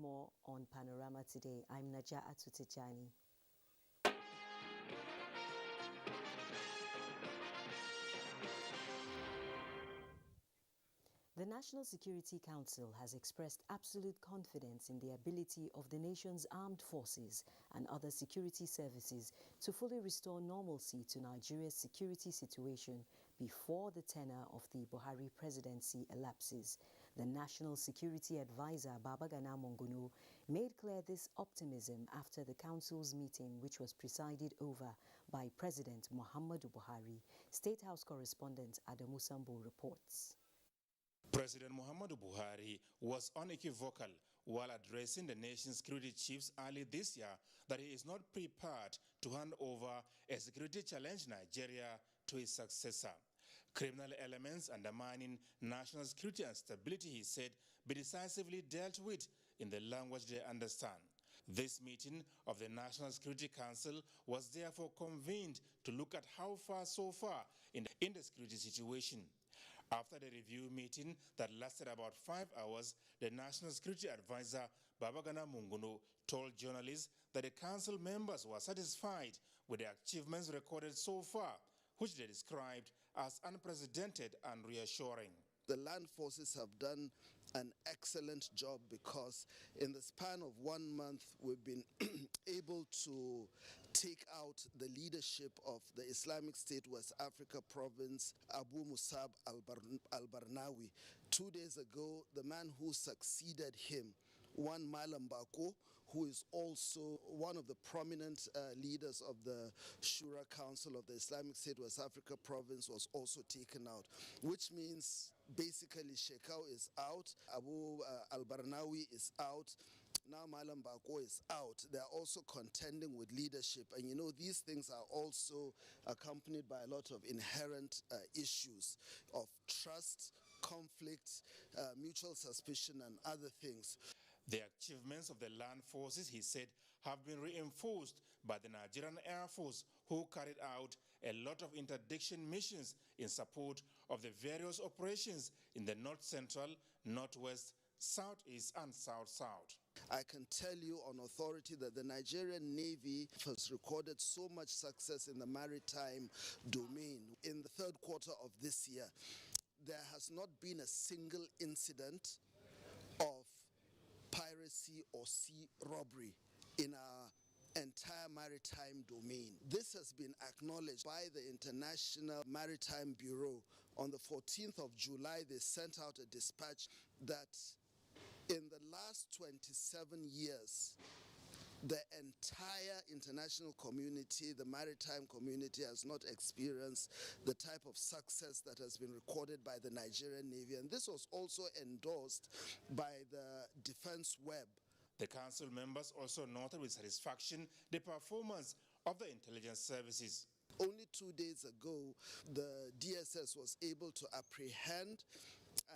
more on Panorama today. I'm Naja'atu Tijani. The National Security Council has expressed absolute confidence in the ability of the nation's armed forces and other security services to fully restore normalcy to Nigeria's security situation before the tenure of the Buhari presidency elapses. The National Security Advisor, Babagana Monguno, made clear this optimism after the Council's meeting, which was presided over by President Muhammadu Buhari. State House correspondent Adamu Sambo reports. President Muhammadu Buhari was unequivocal while addressing the nation's security chiefs early this year that he is not prepared to hand over a security-challenged Nigeria to his successor. Criminal elements undermining national security and stability, he said, be decisively dealt with in the language they understand. This meeting of the National Security Council was therefore convened to look at how far so far in the security situation. After the review meeting that lasted about 5 hours, the National Security Advisor, Babagana Munguno, told journalists that the council members were satisfied with the achievements recorded so far, which they described as unprecedented and reassuring. The land forces have done an excellent job because in the span of 1 month, we've been able to take out the leadership of the Islamic State West Africa province, Abu Musab al-Barnawi. 2 days ago, the man who succeeded him, one Malam Bako, who is also one of the prominent leaders of the Shura Council of the Islamic State West Africa province, was also taken out, which means basically Shekau is out, Abu al-Barnawi is out, now Malam Bako is out. They're also contending with leadership, and you know these things are also accompanied by a lot of inherent issues of trust, conflict, mutual suspicion and other things. The achievements of the land forces, he said, have been reinforced by the Nigerian Air Force, who carried out a lot of interdiction missions in support of the various operations in the north-central, northwest, southeast and south-south. I can tell you on authority that the Nigerian Navy has recorded so much success in the maritime domain. In the third quarter of this year, there has not been a single incident of piracy or sea robbery in our entire maritime domain. This has been acknowledged by the International Maritime Bureau. On the 14th of July, they sent out a dispatch that in the last 27 years, the entire international community, the maritime community, has not experienced the type of success that has been recorded by the Nigerian Navy. And this was also endorsed by the Defense Web. The council members also noted with satisfaction the performance of the intelligence services. Only 2 days ago, the DSS was able to apprehend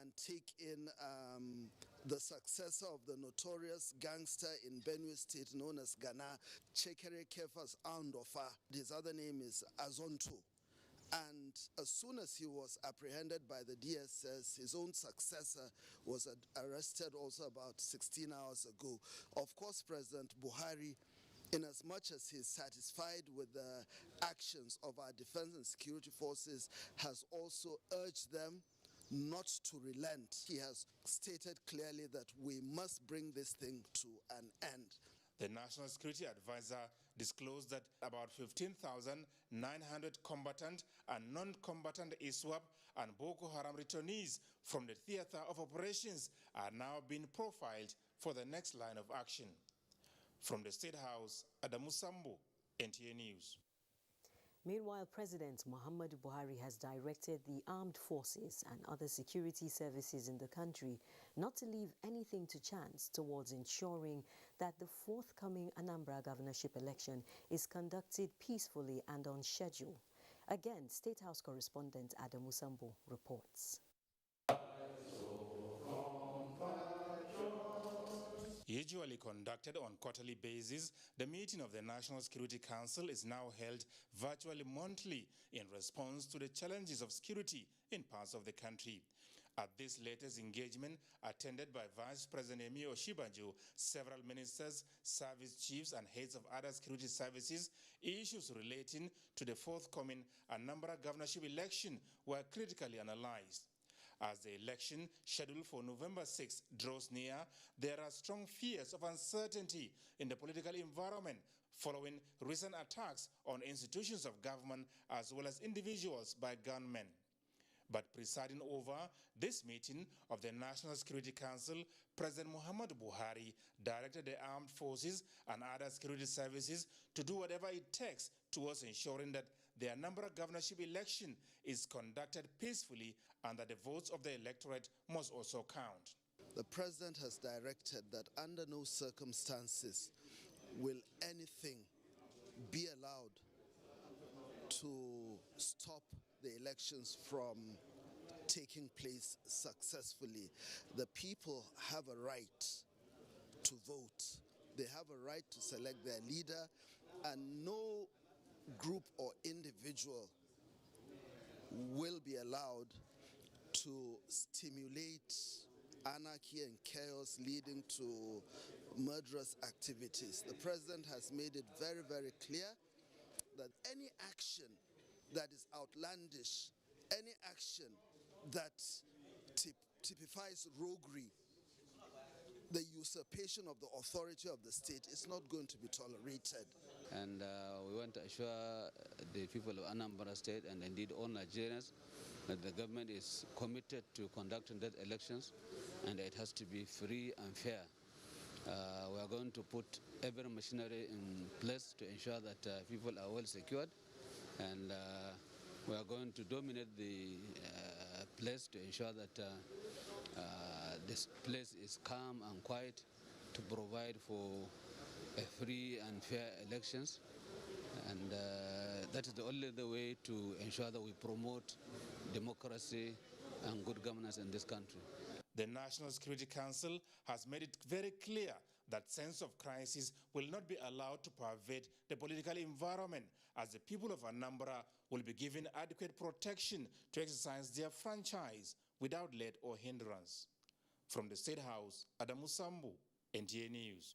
and take in the successor of the notorious gangster in Benue State known as Ghana, Chekere Kefas Andofa. His other name is Azonto. And as soon as he was apprehended by the DSS, his own successor was arrested also about 16 hours ago. Of course, President Buhari, in as much as he's satisfied with the actions of our defense and security forces, has also urged them not to relent. He has stated clearly that we must bring this thing to an end. The National Security Advisor disclosed that about 15,900 combatant and non-combatant ISWAP and Boko Haram returnees from the theater of operations are now being profiled for the next line of action. From the State House, Adamu Sambo, NTA News. Meanwhile, President Muhammadu Buhari has directed the armed forces and other security services in the country not to leave anything to chance towards ensuring that the forthcoming Anambra governorship election is conducted peacefully and on schedule. Again, State House correspondent Adamu Sambo reports. Usually conducted on quarterly basis, the meeting of the National Security Council is now held virtually monthly in response to the challenges of security in parts of the country. At this latest engagement, attended by Vice President Emi Oshibanjo, several ministers, service chiefs, and heads of other security services, issues relating to the forthcoming Anambra governorship election were critically analyzed. As the election, scheduled for November 6, draws near, there are strong fears of uncertainty in the political environment following recent attacks on institutions of government as well as individuals by gunmen. But presiding over this meeting of the National Security Council, President Muhammadu Buhari directed the armed forces and other security services to do whatever it takes towards ensuring that the Anambra governorship election is conducted peacefully and that the votes of the electorate must also count. The president has directed that under no circumstances will anything be allowed to stop the elections from taking place successfully. The people have a right to vote. They have a right to select their leader, and no group or individual will be allowed to stimulate anarchy and chaos leading to murderous activities. The president has made it very, very clear that any action that is outlandish, any action that typifies roguery, the usurpation of the authority of the state is not going to be tolerated. And we want to assure the people of Anambra State and indeed all Nigerians that the government is committed to conducting that elections and it has to be free and fair. We are going to put every machinery in place to ensure that people are well secured, and we are going to dominate the place to ensure that this place is calm and quiet to provide for a free and fair elections, and that is the only way to ensure that we promote democracy and good governance in this country. The National Security Council has made it very clear that sense of crisis will not be allowed to pervade the political environment, as the people of Anambra will be given adequate protection to exercise their franchise without let or hindrance. From the State House, Adamu Sambu, NTA News.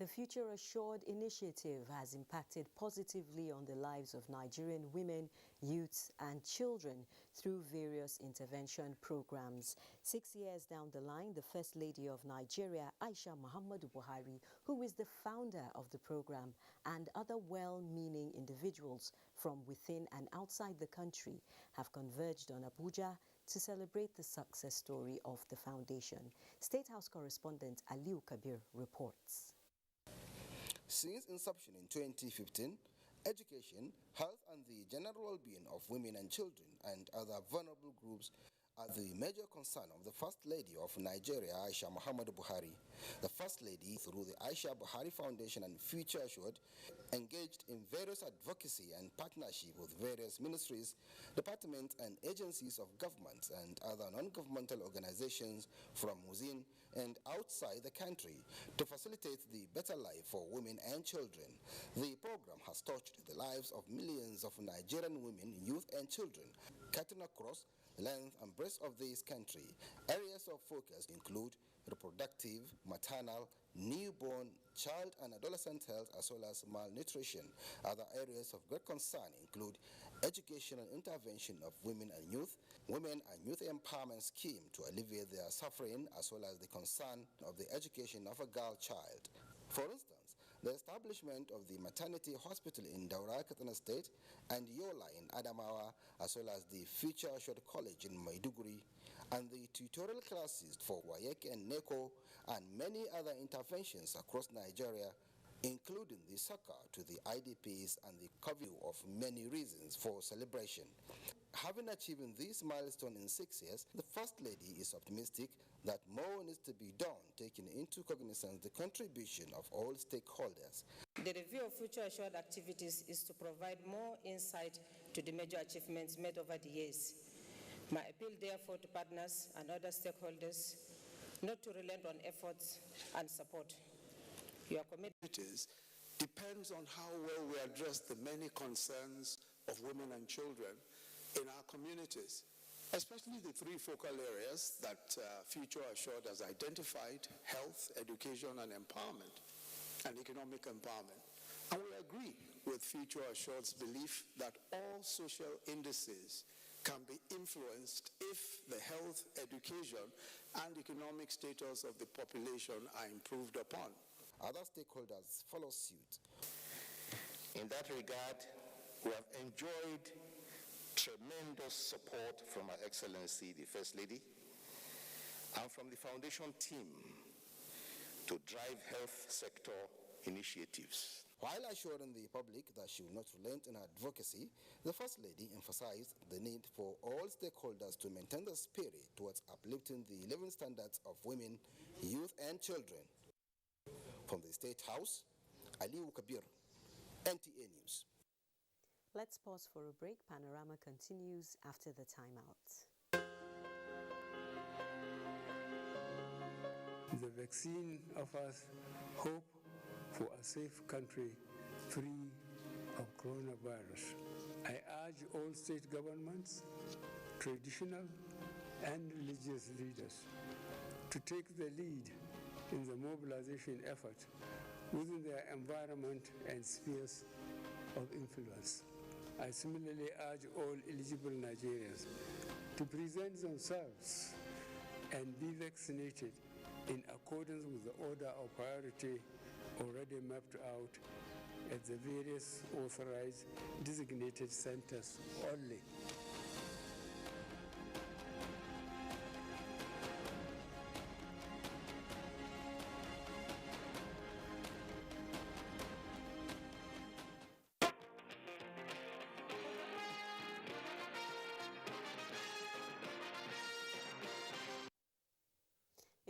The Future Assured initiative has impacted positively on the lives of Nigerian women, youths, and children through various intervention programs. 6 years down the line, the First Lady of Nigeria, Aisha Muhammadu Buhari, who is the founder of the program, and other well-meaning individuals from within and outside the country have converged on Abuja to celebrate the success story of the foundation. State House correspondent Aliu Kabir reports. Since inception in 2015, education, health and the general well-being of women and children and other vulnerable groups are the major concern of the First Lady of Nigeria, Aisha Muhammadu Buhari. The First Lady, through the Aisha Buhari Foundation and Future Assured, engaged in various advocacy and partnership with various ministries, departments and agencies of government and other non-governmental organizations from within and outside the country to facilitate the better life for women and children. The program has touched the lives of millions of Nigerian women, youth and children, cutting across the length and breadth of this country. Areas of focus include reproductive, maternal, newborn, child and adolescent health, as well as malnutrition. Other areas of great concern include educational intervention of women and youth empowerment scheme to alleviate their suffering, as well as the concern of the education of a girl child. For instance, the establishment of the maternity hospital in Daura, Katsina State, and Yola in Adamawa, as well as the Future Assured College in Maiduguri, and the tutorial classes for WAEC and NECO, and many other interventions across Nigeria, including the succor to the IDPs and the curfew of many reasons for celebration. Having achieved this milestone in 6 years, the First Lady is optimistic that more needs to be done, taking into cognizance the contribution of all stakeholders. The review of Future Assured activities is to provide more insight to the major achievements made over the years. My appeal, therefore, to partners and other stakeholders not to relent on efforts and support. Your commitment depends on how well we address the many concerns of women and children in our communities. especially the three focal areas that Future Assured has identified: health, education, and empowerment, and economic empowerment. And we agree with Future Assured's belief that all social indices can be influenced if the health, education, and economic status of the population are improved upon. Other stakeholders follow suit. In that regard, we have enjoyed tremendous support from Her Excellency, the First Lady, and from the foundation team to drive health sector initiatives. While assuring the public that she will not relent in her advocacy, the First Lady emphasized the need for all stakeholders to maintain the spirit towards uplifting the living standards of women, youth, and children. From the State House, Aliu Kabir, NTA News. Let's pause for a break. Panorama continues after the timeout. The vaccine offers hope for a safe country free of coronavirus. I urge all state governments, traditional and religious leaders to take the lead in the mobilization effort within their environment and spheres of influence. I similarly urge all eligible Nigerians to present themselves and be vaccinated in accordance with the order of priority already mapped out at the various authorized designated centers only.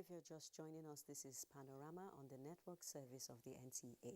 If you're just joining us, this is Panorama on the network service of the NTA.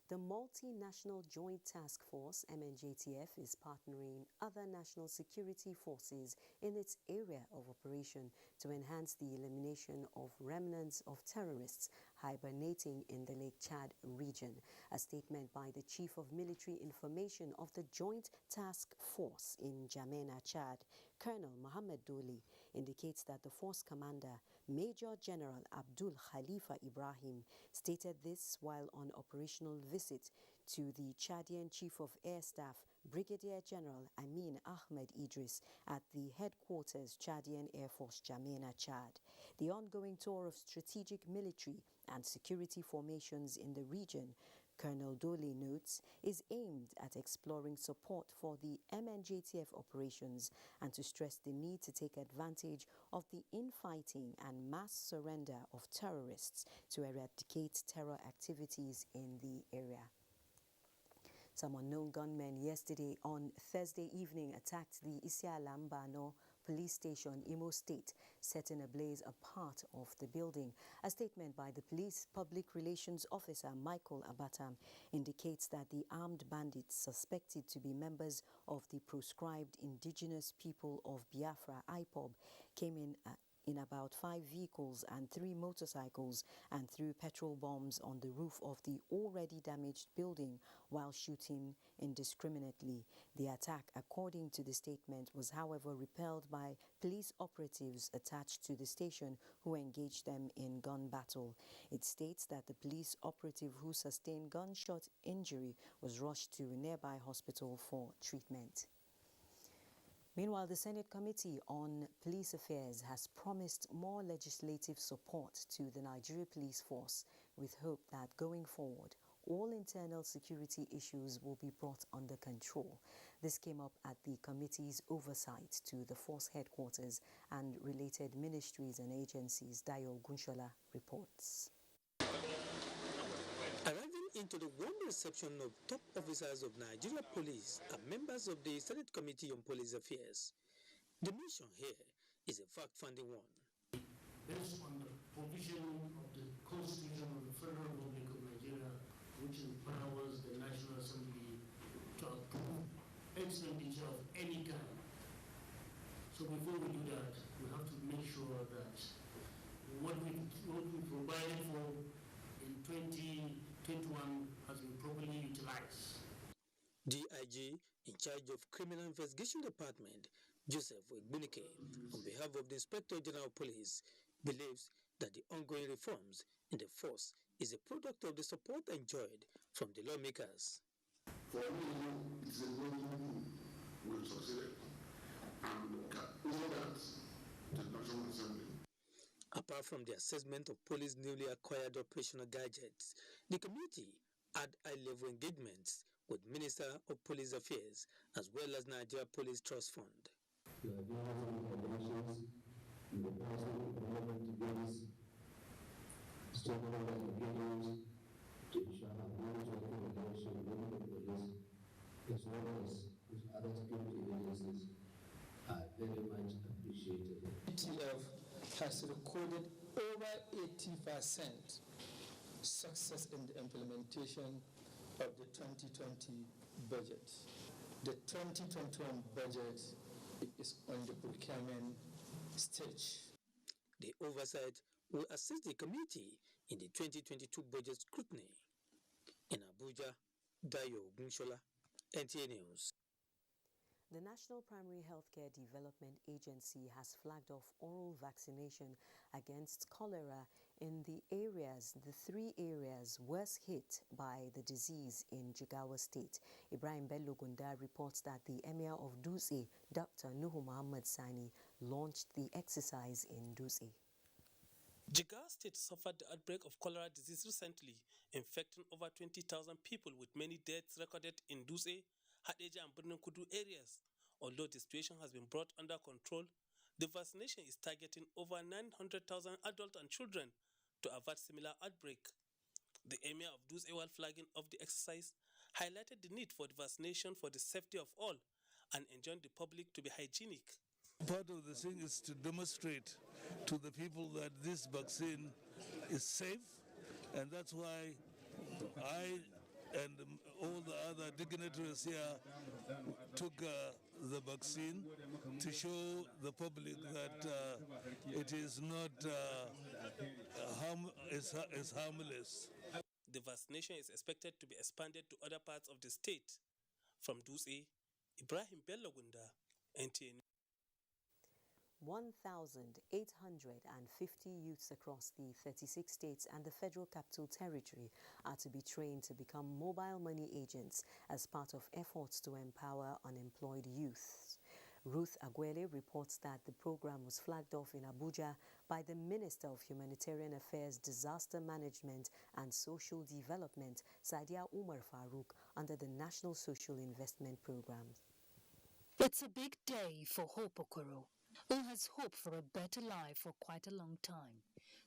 The Multinational Joint Task Force, MNJTF, is partnering other national security forces in its area of operation to enhance the elimination of remnants of terrorists hibernating in the Lake Chad region. A statement by the Chief of Military Information of the Joint Task Force in Jamena, Chad, Colonel Mohammed Doli, indicates that the force commander, Major General Abdul Khalifa Ibrahim, stated this while on operational visit to the Chadian Chief of Air Staff, Brigadier General Amin Ahmed Idris, at the headquarters Chadian Air Force, Jamena, Chad. The ongoing tour of strategic military and security formations in the region, Colonel Doli notes, is aimed at exploring support for the MNJTF operations and to stress the need to take advantage of the infighting and mass surrender of terrorists to eradicate terror activities in the area. Some unknown gunmen yesterday on Thursday evening attacked the Isialambano police station, Imo State, setting ablaze a part of the building. A statement by the police public relations officer, Michael Abatam, indicates that the armed bandits suspected to be members of the proscribed indigenous people of Biafra, IPOB, came in about 5 vehicles and 3 motorcycles and threw petrol bombs on the roof of the already damaged building while shooting indiscriminately. The attack, according to the statement, was however repelled by police operatives attached to the station who engaged them in gun battle. It states that the police operative who sustained gunshot injury was rushed to a nearby hospital for treatment. Meanwhile, the Senate Committee on Police Affairs has promised more legislative support to the Nigeria Police Force with hope that going forward, all internal security issues will be brought under control. This came up at the committee's oversight to the force headquarters and related ministries and agencies. Dayo Gunshola reports. Arriving into the warm reception of top officers of Nigeria Police and members of the Senate Committee on Police Affairs, the mission here is a fact-finding one. Based on the provision of the Constitution of the Federal Republic of Nigeria, which empowers the National Assembly to approve expenditure of any kind. So before we do that, we have to make sure that what we provided for in 2021 has been properly utilized. DIG, in charge of Criminal Investigation Department, Joseph Wegbunike, on behalf of the Inspector General of Police, believes that the ongoing reforms in the force is a product of the support enjoyed from the lawmakers. For me, it's a golden we succeeded. And over that, the National Assembly. Apart from the assessment of police newly acquired operational gadgets, the committee had high-level engagements with Minister of Police Affairs as well as Nigeria Police Trust Fund. There are various interventions in the personal development debates, stakeholder engagement to ensure harmonious working relationship with the police, as well as with other security agencies, are very much appreciated. ETF has recorded over 80% success in the implementation of the 2020 budget. The 2021 budget is on the procurement stage. The oversight will assist the committee in the 2022 budget scrutiny. In Abuja, Dayo Gunshola, NTA News. The National Primary Healthcare Development Agency has flagged off oral vaccination against cholera in the three areas worst hit by the disease in Jigawa State. Ibrahim Bello Gunda reports that the Emir of Dutse, Dr. Nuhu Muhammad Sani, launched the exercise in Dutse. Jigawa State suffered the outbreak of cholera disease recently, infecting over 20,000 people with many deaths recorded in Dutse, Hadeja and Birnin Kudu areas. Although the situation has been brought under control, the vaccination is targeting over 900,000 adults and children to avert similar outbreak. The Emir of Dutse, while flagging off the exercise, highlighted the need for the vaccination for the safety of all and enjoined the public to be hygienic. Part of the thing is to demonstrate to the people that this vaccine is safe, and that's why I and all the other dignitaries here took the vaccine to show the public that it is not harmless. The vaccination is expected to be expanded to other parts of the state. From Dutse, Ibrahim Bello Gunda, NTA. 1,850 youths across the 36 states and the Federal Capital Territory are to be trained to become mobile money agents as part of efforts to empower unemployed youth. Ruth Agwele reports that the program was flagged off in Abuja by the Minister of Humanitarian Affairs, Disaster Management and Social Development, Sadia Umar Farouk, under the National Social Investment Program. It's a big day for Hope Okoro, who has hoped for a better life for quite a long time.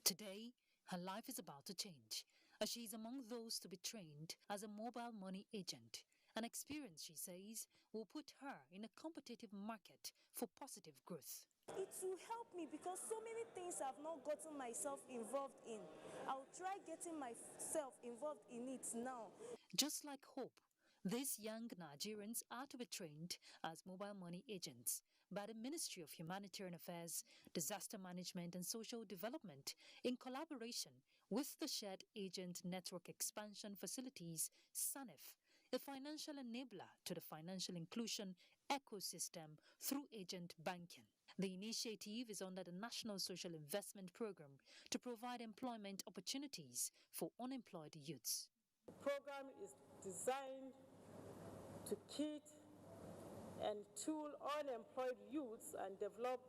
Today, her life is about to change, as she is among those to be trained as a mobile money agent. An experience, she says, will put her in a competitive market for positive growth. It will help me because so many things I've not gotten myself involved in. I'll try getting myself involved in it now. Just like Hope, these young Nigerians are to be trained as mobile money agents by the Ministry of Humanitarian Affairs, Disaster Management and Social Development in collaboration with the Shared Agent Network Expansion Facilities, SANEF, a financial enabler to the financial inclusion ecosystem through agent banking. The initiative is under the National Social Investment Program to provide employment opportunities for unemployed youths. The program is designed to kit and tool unemployed youths and develop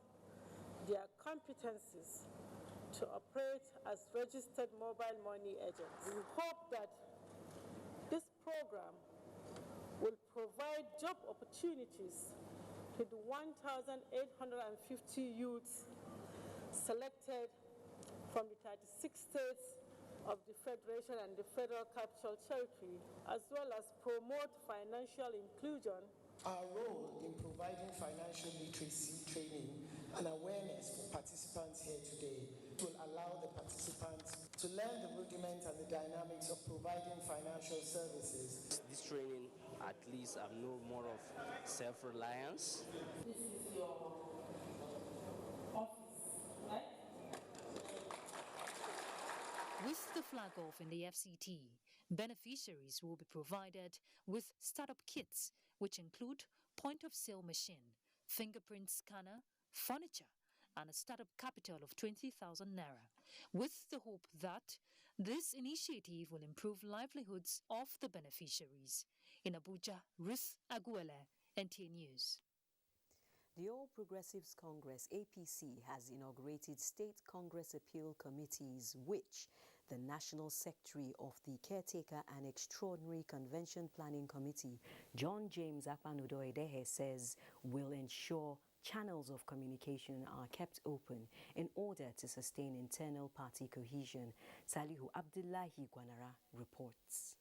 their competencies to operate as registered mobile money agents. We hope that this program will provide job opportunities to the 1,850 youths selected from the 36 states of the Federation and the Federal Capital Territory, as well as promote financial inclusion. Our role in providing financial literacy training and awareness for participants here today will allow the participants to learn the rudiments and the dynamics of providing financial services. This training, at least I know more of self-reliance. This is your office, right? With the flag off in the FCT, beneficiaries will be provided with startup kits, which include point-of-sale machine, fingerprint scanner, furniture, and a startup capital of 20,000 naira, with the hope that this initiative will improve livelihoods of the beneficiaries. In Abuja, Ruth Aguele, NTA News. The All Progressives Congress, APC, has inaugurated State Congress Appeal Committees, which the National Secretary of the Caretaker and Extraordinary Convention Planning Committee, John James Akpanudo-Edehe, says will ensure channels of communication are kept open in order to sustain internal party cohesion. Salihu Abdullahi Gwanara reports.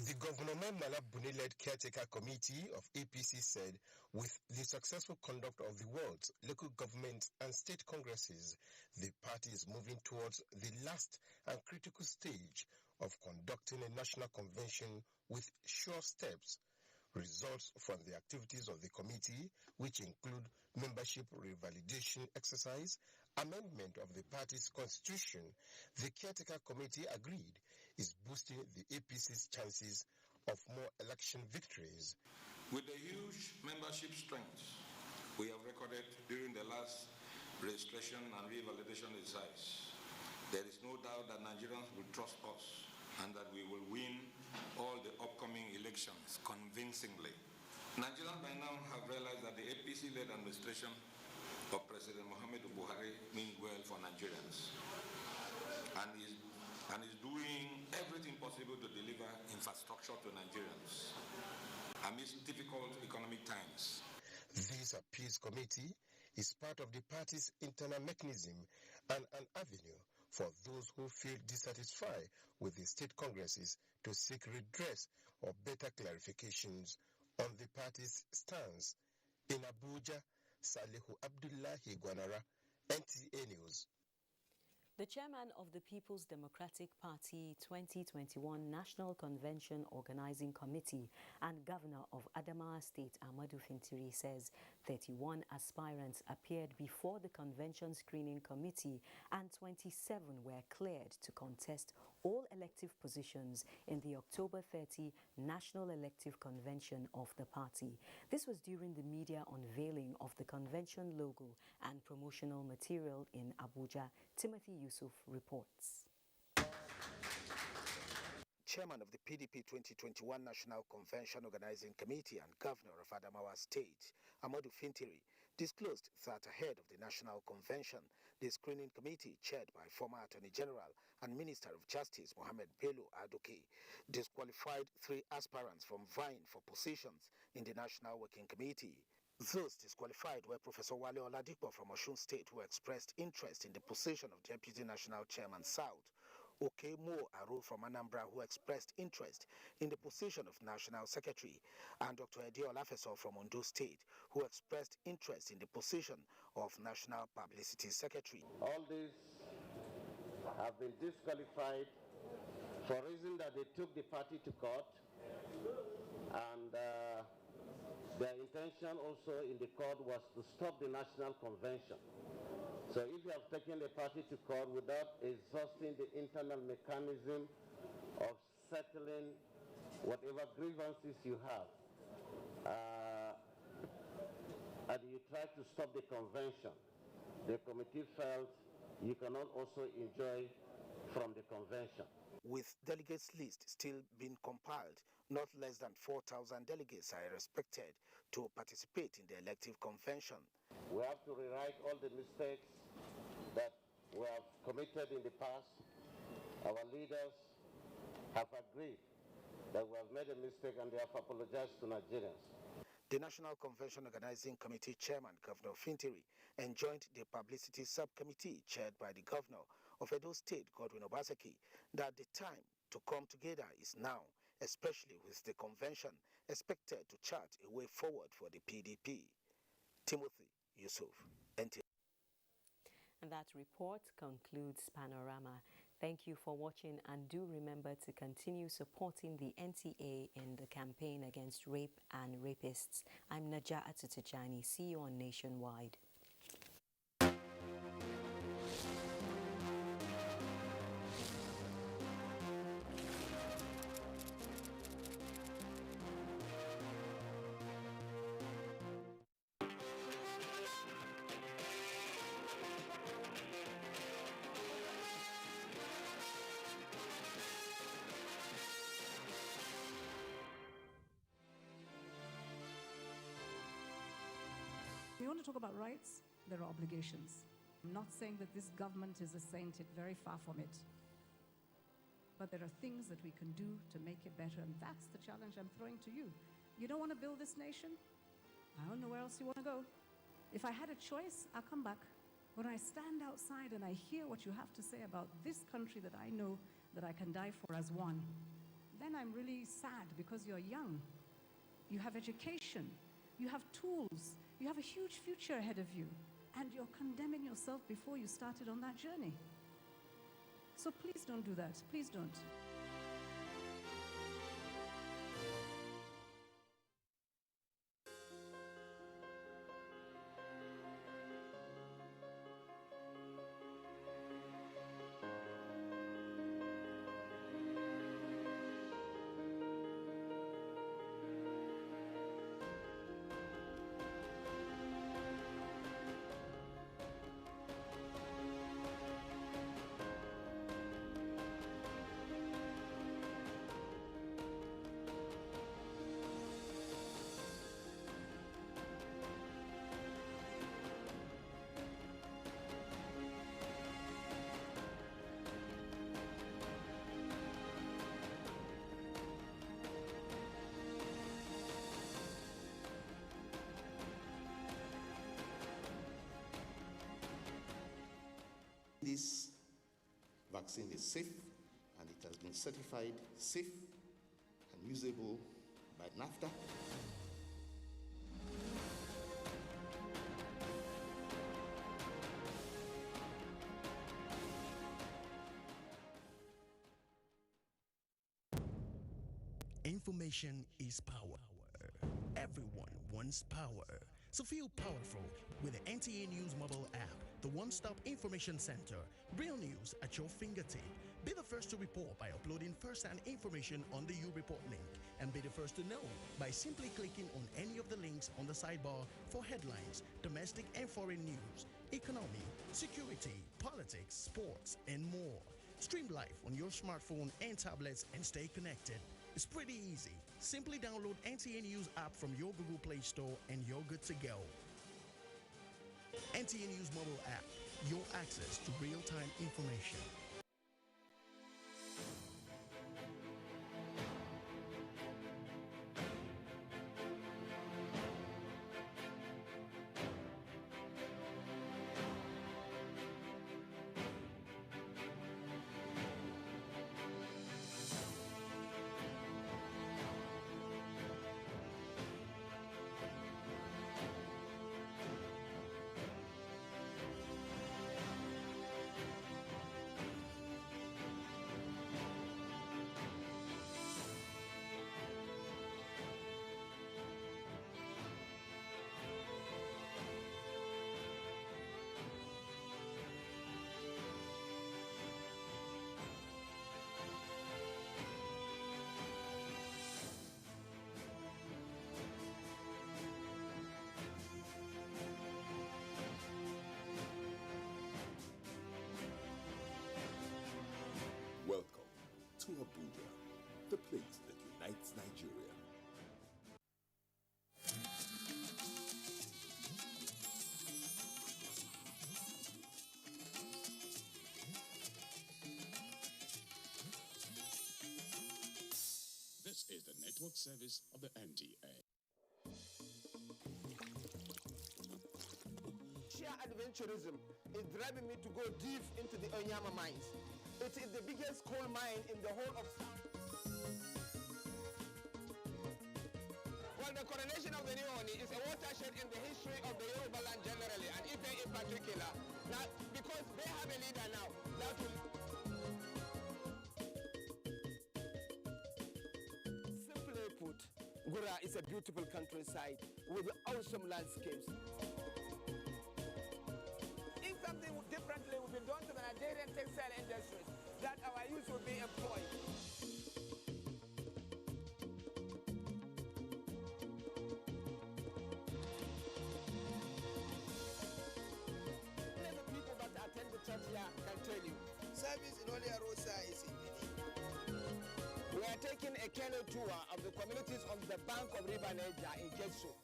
The Governor Malab Buni-led Caretaker Committee of APC said with the successful conduct of the world's local government and state congresses, the party is moving towards the last and critical stage of conducting a national convention with sure steps. Results from the activities of the committee, which include membership revalidation exercise, amendment of the party's constitution, the Caretaker Committee agreed is boosting the APC's chances of more election victories. With the huge membership strength we have recorded during the last registration and revalidation exercise, there is no doubt that Nigerians will trust us and that we will win all the upcoming elections convincingly. Nigerians by now have realized that the APC-led administration of President Muhammadu Buhari means well for Nigerians and is doing everything possible to deliver infrastructure to Nigerians amidst difficult economic times. This appeals committee is part of the party's internal mechanism and an avenue for those who feel dissatisfied with the state congresses to seek redress or better clarifications on the party's stance. In Abuja, Salihu Abdullahi Gwanara, NTA News. The chairman of the People's Democratic Party 2021 National Convention Organizing Committee and Governor of Adamawa State, Ahmadu Fintiri, says 31 aspirants appeared before the Convention Screening Committee and 27 were cleared to contest all elective positions in the October 30 National Elective Convention of the party. This was during the media unveiling of the convention logo and promotional material in Abuja. Timothy Yusuf reports. Chairman of the PDP 2021 National Convention Organizing Committee and Governor of Adamawa State, Ahmadu Fintiri, disclosed that ahead of the National Convention, the screening committee, chaired by former Attorney General and Minister of Justice Mohammed Bello Adoke, disqualified 3 aspirants from vying for positions in the National Working Committee. Those disqualified were Professor Wale Oladipo from Osun State, who expressed interest in the position of Deputy National Chairman South, Okemo Aro from Anambra, who expressed interest in the position of National Secretary, and Dr. Edi Olafeso from Ondo State, who expressed interest in the position of National Publicity Secretary. All these have been disqualified for reason that they took the party to court, and their intention also in the court was to stop the National Convention. So if you have taken the party to court without exhausting the internal mechanism of settling whatever grievances you have, and you try to stop the convention, the committee felt you cannot also enjoy from the convention. With delegates list still being compiled, not less than 4,000 delegates are expected to participate in the elective convention. We have to rewrite all the mistakes that we have committed in the past. Our leaders have agreed that we have made a mistake and they have apologized to Nigerians. The National Convention Organizing Committee Chairman, Governor Fintiri, enjoined the Publicity Subcommittee, chaired by the Governor of Edo State, Godwin Obaseki, that the time to come together is now, especially with the convention expected to chart a way forward for the PDP. Timothy Yusuf, NTA. And that report concludes Panorama. Thank you for watching, and do remember to continue supporting the NTA in the campaign against rape and rapists. I'm Najaa Atutujani. See you on Nationwide. want to talk about rights, there are obligations. I'm not saying that this government is a saint, it's very far from it. But there are things that we can do to make it better, and that's the challenge I'm throwing to you. You don't want to build this nation? I don't know where else you want to go. If I had a choice, I'll come back. When I stand outside and I hear what you have to say about this country that I know that I can die for as one, then I'm really sad because you're young. You have education. You have tools. You have a huge future ahead of you. And you're condemning yourself before you started on that journey. So please don't do that. Please don't. This vaccine is safe, and it has been certified safe and usable by NAFTA. Information is power. Everyone wants power. So feel powerful with the NTA News mobile app, the one-stop information center. Real news at your fingertip. Be the first to report by uploading first-hand information on the U-Report link, and be the first to know by simply clicking on any of the links on the sidebar for headlines, domestic and foreign news, economy, security, politics, sports, and more. Stream live on your smartphone and tablets and stay connected. It's pretty easy. Simply download NTA News app from your Google Play Store and you're good to go. NTA News mobile app, your access to real-time information. Welcome to Abuja, the place that unites Nigeria. This is the network service of the NTA. Sheer adventurism is driving me to go deep into the Onyama mines. It is the biggest coal mine in the whole of South. Well, the coronation of the new Oni is a watershed in the history of the Yoruba land generally, and Ife in particular. Now, because they have a leader now, that will... Simply put, Gura is a beautiful countryside with awesome landscapes. If something differently would be done to the Nigerian textile industries, that our youth will be employed. Only the people that attend the church here can tell you. Service in Holy Arosa is in. We are taking a canoe tour of the communities on the bank of River Niger in Getso.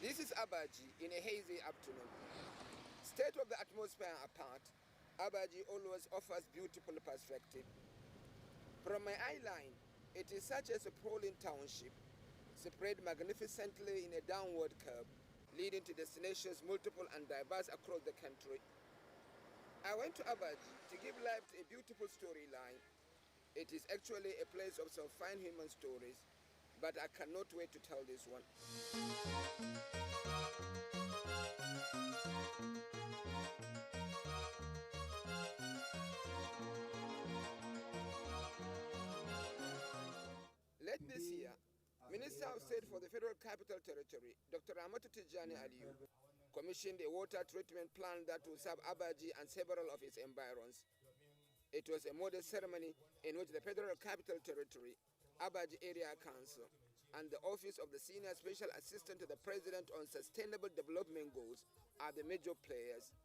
This is Abuja in a hazy afternoon. State of the atmosphere apart, Abuja always offers beautiful perspective. From my eye line, it is such a sprawling township, spread magnificently in a downward curve, leading to destinations multiple and diverse across the country. I went to Abuja to give life to a beautiful storyline. It is actually a place of some fine human stories, but I cannot wait to tell this one. Late this year, Minister of State for the Federal Capital Territory, Dr. Ramatu Tijani Aliyu, commissioned a water treatment plan that will serve Abuja and several of its environs. It was a modest ceremony in which the Federal Capital Territory, Abuja Area Council, and the Office of the Senior Special Assistant to the President on Sustainable Development Goals are the major players.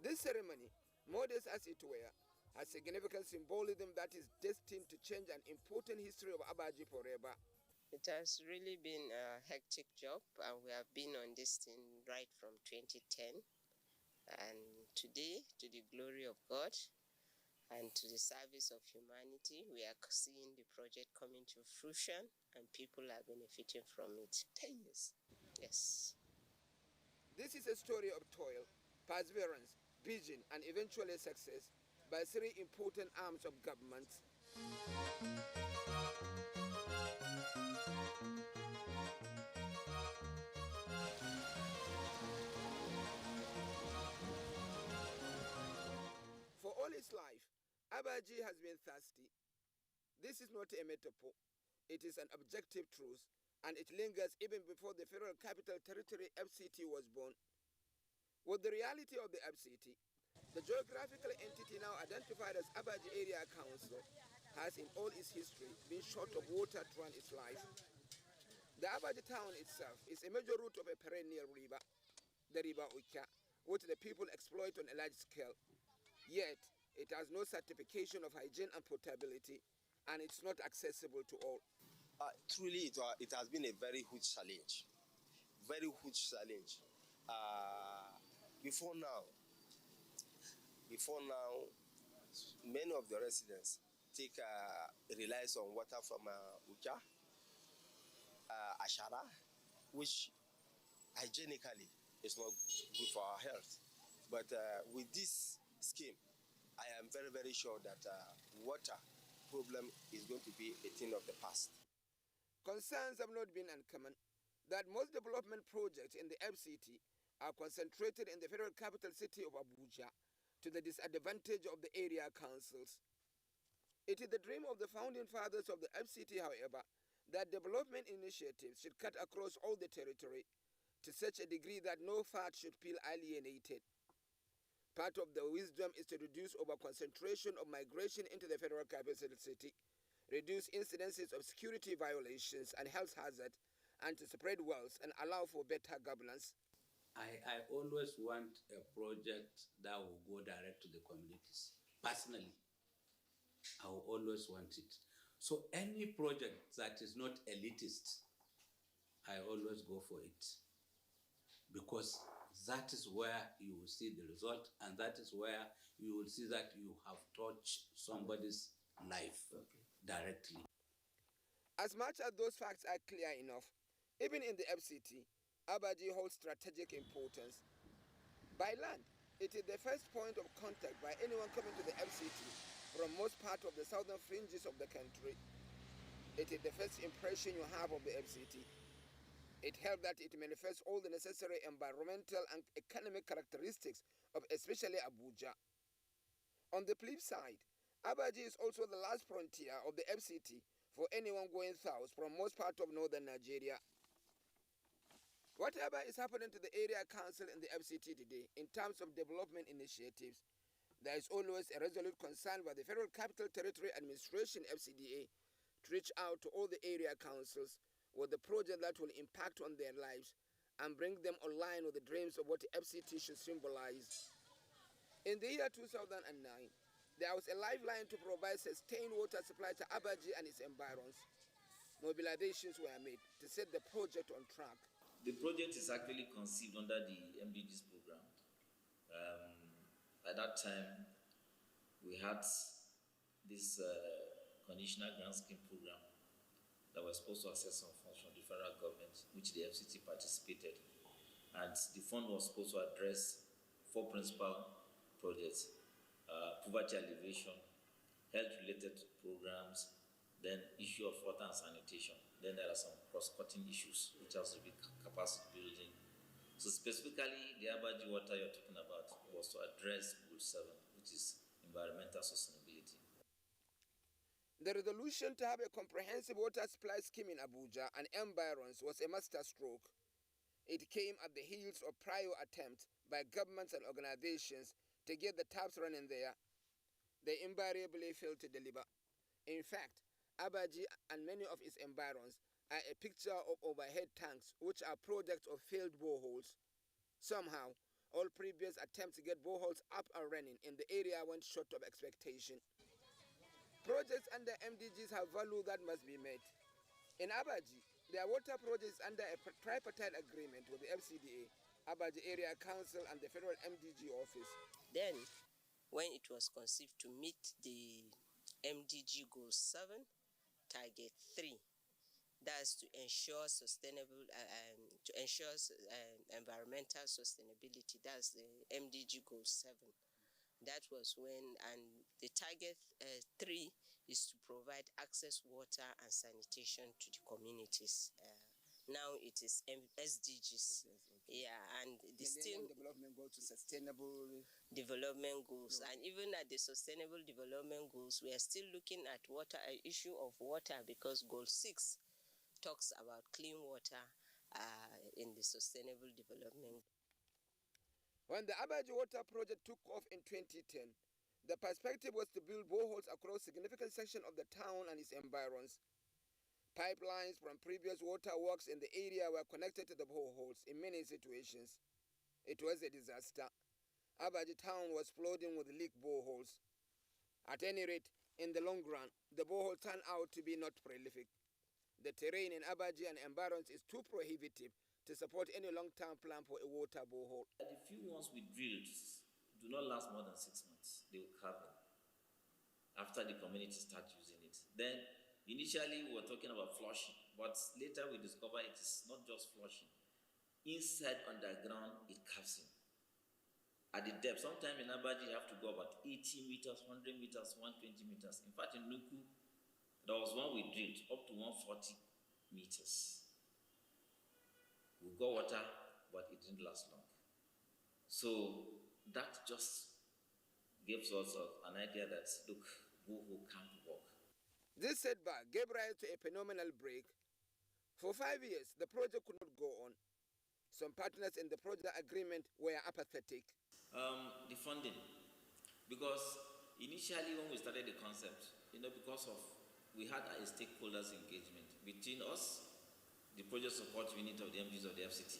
This ceremony, modest as it were, has significant symbolism that is destined to change an important history of Abuja forever. It has really been a hectic job, and we have been on this thing right from 2010. And today, to the glory of God and to the service of humanity, we are seeing the project coming to fruition, and people are benefiting from it. 10 years. Yes. This is a story of toil, perseverance, vision, and eventually success by three important arms of government. For all its life, Abuja has been thirsty. This is not a metaphor. It is an objective truth, and it lingers even before the Federal Capital Territory FCT was born. With the reality of the FCT, the geographical entity now identified as Abuja Area Council has in all its history been short of water throughout its life. The Abuja town itself is a major route of a perennial river, the River Uka, which the people exploit on a large scale. Yet, it has no certification of hygiene and potability, and it's not accessible to all. Truly, it has been a very huge challenge. Very huge challenge. Before now, many of the residents relies on water from Uka, Ashara, which hygienically is not good for our health. But with this scheme, I am very, very sure that water problem is going to be a thing of the past. Concerns have not been uncommon that most development projects in the FCT are concentrated in the federal capital city of Abuja, to the disadvantage of the area councils. It is the dream of the founding fathers of the FCT, however, that development initiatives should cut across all the territory to such a degree that no part should feel alienated. Part of the wisdom is to reduce over-concentration of migration into the federal capital city, reduce incidences of security violations and health hazards, and to spread wealth and allow for better governance. I always want a project that will go direct to the communities. Personally, I will always want it. So any project that is not elitist, I always go for it. Because that is where you will see the result, and that is where you will see that you have touched somebody's life directly. As much as those facts are clear enough, even in the FCT, Abuja holds strategic importance. By land, it is the first point of contact by anyone coming to the FCT from most parts of the southern fringes of the country. It is the first impression you have of the FCT. It helps that it manifests all the necessary environmental and economic characteristics of especially Abuja. On the flip side, Abuja is also the last frontier of the FCT for anyone going south from most parts of northern Nigeria. Whatever is happening to the area council in the FCT today in terms of development initiatives, there is always a resolute concern by the Federal Capital Territory Administration (FCDA) to reach out to all the area councils with the project that will impact on their lives and bring them online with the dreams of what the FCT should symbolize. In the year 2009, there was a lifeline to provide sustained water supply to Abuja and its environs. Mobilizations were made to set the project on track. The project is actually conceived under the MDGs program. At that time, we had this conditional grant scheme program that was supposed to access some funds from the federal government, which the FCT participated. And the fund was supposed to address 4 principal projects: poverty alleviation, health-related programs, then issue of water and sanitation. Then there are some cross-cutting issues, which has to be capacity building. So specifically, the Abuja water you're talking about was to address Goal 7, which is environmental sustainability. The resolution to have a comprehensive water supply scheme in Abuja and environs was a masterstroke. It came at the heels of prior attempts by governments and organizations to get the taps running there. They invariably failed to deliver. In fact, Abuja and many of its environs are a picture of overhead tanks, which are products of failed boreholes. Somehow, all previous attempts to get boreholes up and running in the area went short of expectation. Projects under MDGs have value that must be met. In Abuja, their water projects under a tripartite agreement with the FCDA, Abuja Area Council, and the Federal MDG Office. Then, when it was conceived to meet the MDG Goal 7, Target 3, that's to ensure environmental sustainability. That's the MDG Goal 7. That was when, and the Target 3 is to provide access water and sanitation to the communities. Now it is SDGs. Okay. Yeah, and the still development goals to sustainable development goals. And even at the sustainable development goals, we are still looking at water, issue of water, because Goal 6 talks about clean water in the sustainable development. When the Abuja water project took off in 2010, the perspective was to build boreholes across significant sections of the town and its environs. Pipelines from previous water works in the area were connected to the boreholes in many situations. It was a disaster. Abuja town was flooding with leaked boreholes. At any rate, in the long run, the borehole turned out to be not prolific. The terrain in Abuja and environs is too prohibitive to support any long-term plan for a water borehole. The few ones we drilled do not last more than 6 months. They will carve in after the community start using it. Then, initially, we were talking about flushing, but later we discovered it is not just flushing. Inside underground, it carves in. At the depth, sometimes in Abuja, you have to go about 80 meters, 100 meters, 120 meters. In fact, in Nuku, there was one we drilled up to 140 meters. We got water, but it didn't last long. So that just gives us an idea that, look, borehole can't work. This setback gave rise to a phenomenal break. For 5 years, the project could not go on. Some partners in the project agreement were apathetic. The funding, because initially when we started the concept, because of we had a stakeholders engagement between us, the project support unit of the MDs of the FCT,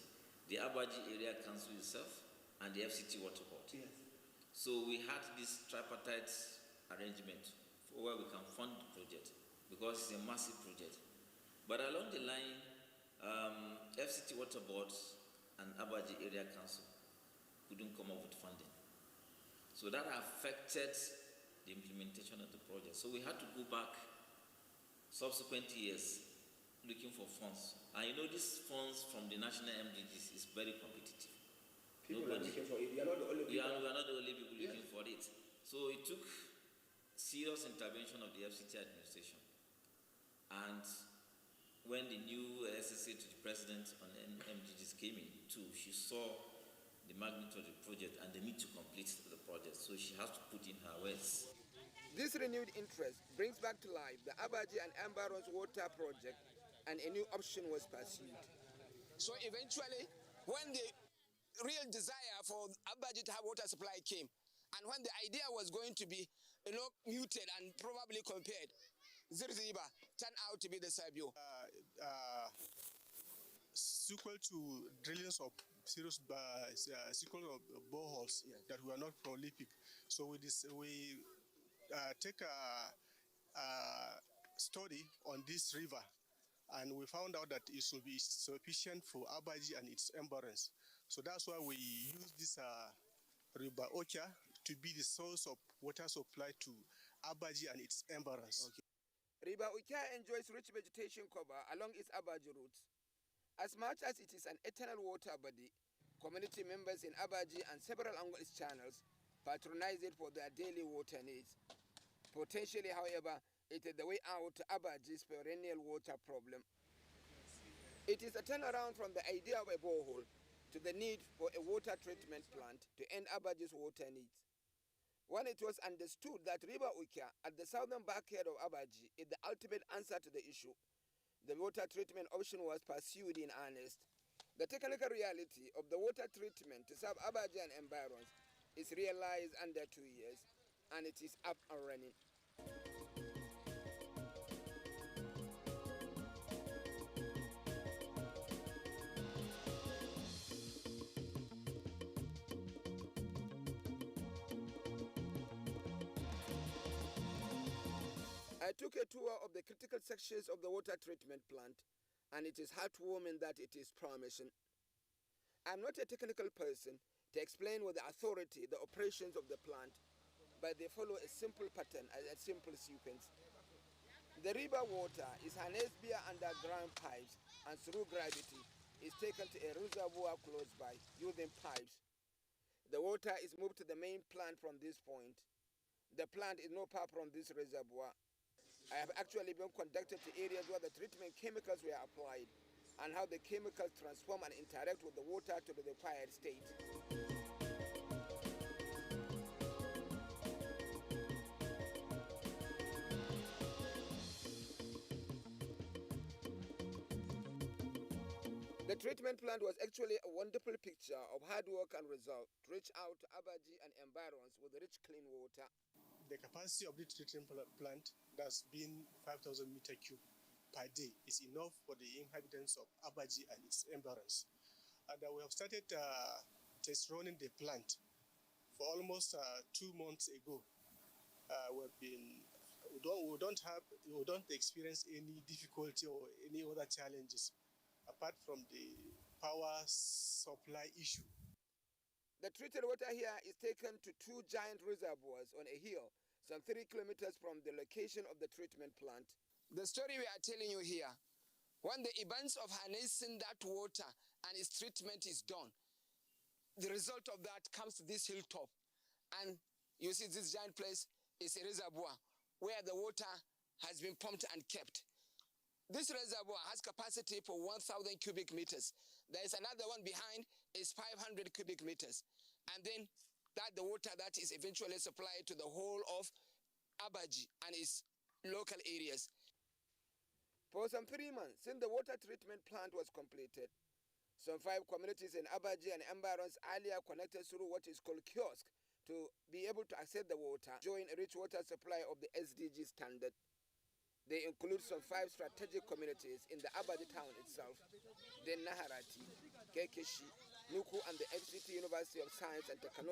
the Abuja Area Council itself, and the FCT Water Board. Yes. So we had this tripartite arrangement where we can fund the project because it's a massive project. But along the line, FCT Water Board and Abuja Area Council couldn't come up with funding. So that affected the implementation of the project. So we had to go back subsequent years looking for funds. And these funds from the national MDGs is very competitive. People are looking for it. We are not the only people. We are not the only people looking for it. So it took serious intervention of the FCT administration. And when the new SSA to the president on MDGs came in too, she saw the magnitude of the project and the need to complete the project. So she has to put in her words. This renewed interest brings back to life the Abuja and environs water project, and a new option was pursued. So eventually, when the real desire for Abuja to have water supply came, and when the idea was going to be muted and probably compared, Zirziba turned out to be the Sabio. Sequel to drillings of serious sequel of boreholes that were not prolific. So we take a study on this river And we found out that it should be sufficient for Abaji and its environs. So that's why we use this River Ocha to be the source of water supply to Abaji and its environs. River Ocha enjoys rich vegetation cover along its Abaji routes. As much as it is an eternal water body, community members in Abaji and several along its channels patronize it for their daily water needs. Potentially, however, it is the way out to Abaji's perennial water problem. It is a turnaround from the idea of a borehole to the need for a water treatment plant to end Abaji's water needs. When it was understood that River Ukia at the southern backyard of Abaji is the ultimate answer to the issue, the water treatment option was pursued in earnest. The technical reality of the water treatment to serve Abaji and environs is realized under 2 years, and it is up and running. I took a tour of the critical sections of the water treatment plant, and it is heartwarming that it is promising. I'm not a technical person to explain with the authority the operations of the plant, but they follow a simple pattern, a simple sequence. The river water is harnessed via underground pipes and through gravity is taken to a reservoir close by using pipes. The water is moved to the main plant from this point. The plant is not far from this reservoir. I have actually been conducted to areas where the treatment chemicals were applied and how the chemicals transform and interact with the water to the required state. The treatment plant was actually a wonderful picture of hard work and result to reach out to Abaji and environs with rich clean water. The capacity of the treatment plant that's been 5,000 meter cube per day is enough for the inhabitants of Abaji and its environs. And we have started test running the plant for almost 2 months ago. We don't experience any difficulty or any other challenges apart from the power supply issue. The treated water here is taken to 2 giant reservoirs on a hill, some 3 kilometers from the location of the treatment plant. The story we are telling you here, when the events of harnessing that water and its treatment is done, the result of that comes to this hilltop. And you see this giant place is a reservoir where the water has been pumped and kept. This reservoir has capacity for 1,000 cubic meters. There is another one behind, is 500 cubic meters. And then the water that is eventually supplied to the whole of Abaji and its local areas. For some 3 months, since the water treatment plant was completed, some 5 communities in Abaji and environs earlier connected through what is called kiosk to be able to access the water, join a rich water supply of the SDG standard. They include some 5 strategic communities in the Abaji town itself, then Naharati, Kekeshi, Nuku, and the FCT University of Science and Technology.